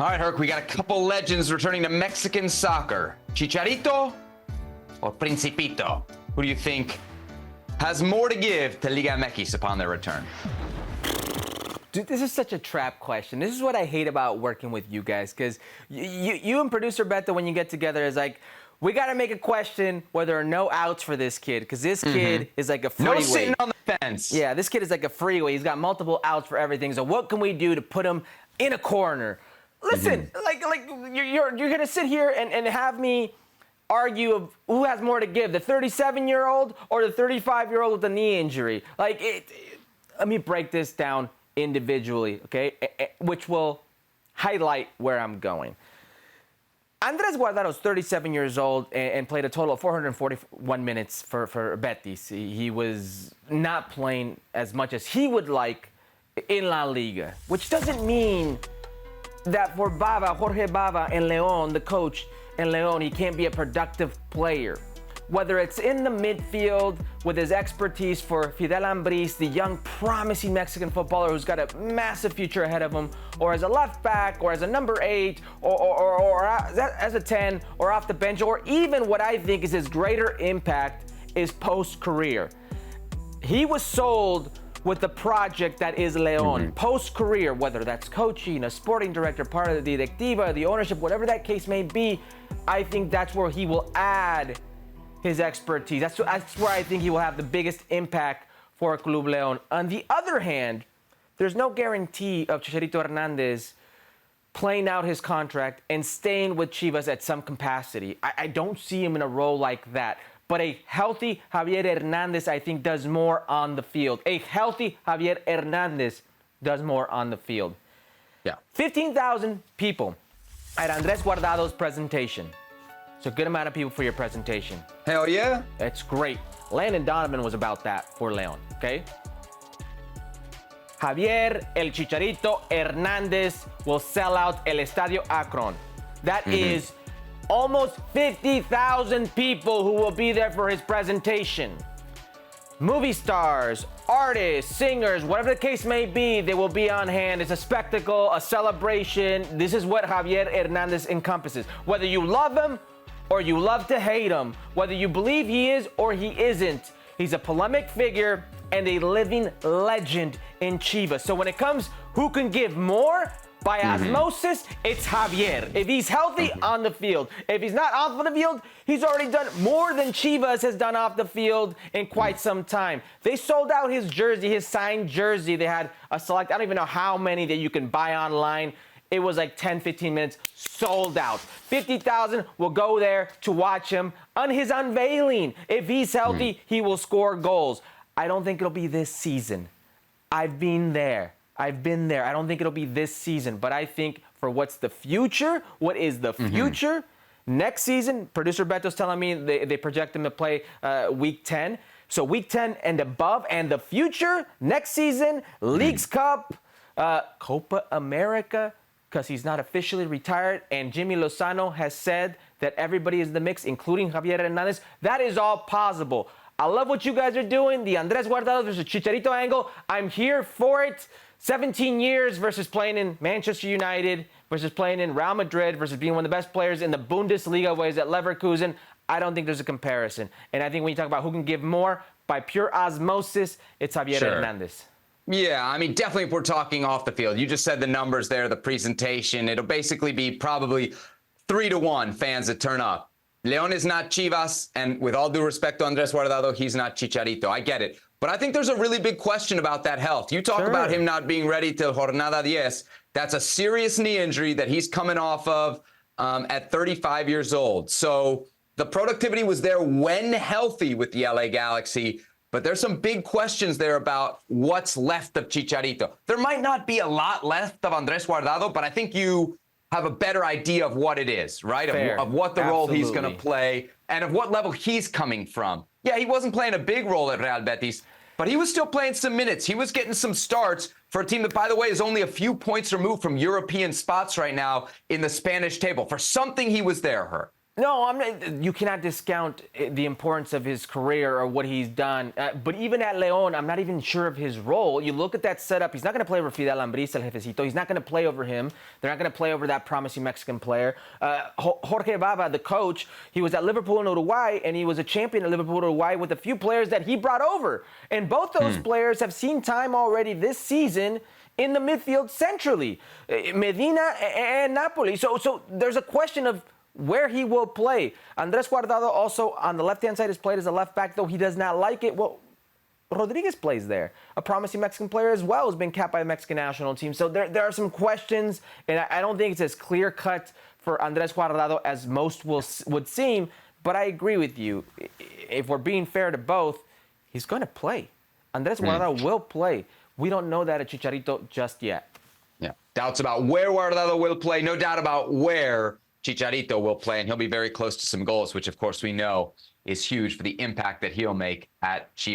All right, Herc, we got a couple legends returning to Mexican soccer. Chicharito or Principito? Who do you think has more to give to Liga MX upon their return? Dude, this is such a trap question. This is what I hate about working with you guys, because you and producer Beto, when you get together, is like, we got to make a question where there are no outs for this kid, because this kid is like a freeway. No sitting on the fence. Yeah, this kid is like a freeway. He's got multiple outs for everything. So what can we do to put him in a corner? Listen, like you're gonna sit here and have me argue of who has more to give, the 37-year-old or the 35-year-old with a knee injury. Let me break this down individually, okay? Which will highlight where I'm going. Andres Guardado is 37 years old and played a total of 441 minutes for Betis. He was not playing as much as he would like in La Liga, which doesn't mean that for Jorge Bava and León, the coach in León, he can't be a productive player. Whether it's in the midfield with his expertise for Fidel Ambriz, the young, promising Mexican footballer who's got a massive future ahead of him, or as a left back, or as a number 8, or as a 10, or off the bench, or even what I think is his greater impact is post-career. He was sold with the project that is León. Post-career, whether that's coaching, a sporting director, part of the directiva, the ownership, whatever that case may be, I think that's where he will add his expertise. That's where I think he will have the biggest impact for Club León. On the other hand, there's no guarantee of Chicharito Hernandez playing out his contract and staying with Chivas at some capacity. I don't see him in a role like that. But a healthy Javier Hernandez, I think, does more on the field. A healthy Javier Hernandez does more on the field. Yeah. 15,000 people at Andres Guardado's presentation. It's a good amount of people for your presentation. Hell yeah. It's great. Landon Donovan was about that for León, okay? Javier El Chicharito Hernandez will sell out El Estadio Akron. That is almost 50,000 people who will be there for his presentation. Movie stars, artists, singers, whatever the case may be, they will be on hand. It's a spectacle, a celebration. This is what Javier Hernandez encompasses. Whether you love him or you love to hate him, whether you believe he is or he isn't, he's a polemic figure and a living legend in Chivas. So when it comes who can give more, by osmosis, it's Javier. If he's healthy, on the field. If he's not off the field, he's already done more than Chivas has done off the field in quite some time. They sold out his jersey, his signed jersey. They had a select, I don't even know how many that you can buy online. It was like 10, 15 minutes, sold out. 50,000 will go there to watch him on his unveiling. If he's healthy, he will score goals. I don't think it'll be this season. I've been there. I don't think it'll be this season, but I think for what's the future, what is the future, next season, producer Beto's telling me they project him to play week 10. So week 10 and above, and the future, next season, Leagues Cup, Copa America, because he's not officially retired, and Jimmy Lozano has said that everybody is in the mix, including Javier Hernandez. That is all possible. I love what you guys are doing, the Andres Guardado versus Chicharito angle. I'm here for it. 17 years versus playing in Manchester United, versus playing in Real Madrid, versus being one of the best players in the Bundesliga, ways at Leverkusen. I don't think there's a comparison. And I think when you talk about who can give more, by pure osmosis, it's Javier Hernandez. Yeah, I mean, definitely if we're talking off the field. You just said the numbers there, the presentation. It'll basically be probably 3-1 fans that turn up. León is not Chivas, and with all due respect to Andres Guardado, he's not Chicharito. I get it. But I think there's a really big question about that health. You talk about him not being ready till Jornada 10. That's a serious knee injury that he's coming off of at 35 years old. So the productivity was there when healthy with the LA Galaxy, but there's some big questions there about what's left of Chicharito. There might not be a lot left of Andres Guardado, but I think you have a better idea of what it is, right? Of what the role he's going to play and of what level he's coming from. Yeah, he wasn't playing a big role at Real Betis, but he was still playing some minutes. He was getting some starts for a team that, by the way, is only a few points removed from European spots right now in the Spanish table. For something, he was there, Her. No, I'm not, you cannot discount the importance of his career or what he's done. But even at León, I'm not even sure of his role. You look at that setup, he's not going to play over Fidel Ambriz, el jefecito. He's not going to play over him. They're not going to play over that promising Mexican player. Jorge Baba, the coach, he was at Liverpool and Uruguay, and he was a champion at Liverpool and Uruguay with a few players that he brought over. And both those players have seen time already this season in the midfield centrally, Medina and Napoli. So there's a question of where he will play. Andres Guardado also on the left-hand side has played as a left back, though he does not like it. Well, Rodriguez plays there. A promising Mexican player as well has been capped by the Mexican national team. So there are some questions, and I don't think it's as clear-cut for Andres Guardado as most would seem, but I agree with you. If we're being fair to both, he's going to play. Andres Guardado will play. We don't know that at Chicharito just yet. Yeah. Doubts about where Guardado will play. No doubt about where Chicharito will play, and he'll be very close to some goals, which, of course, we know is huge for the impact that he'll make at Chivas.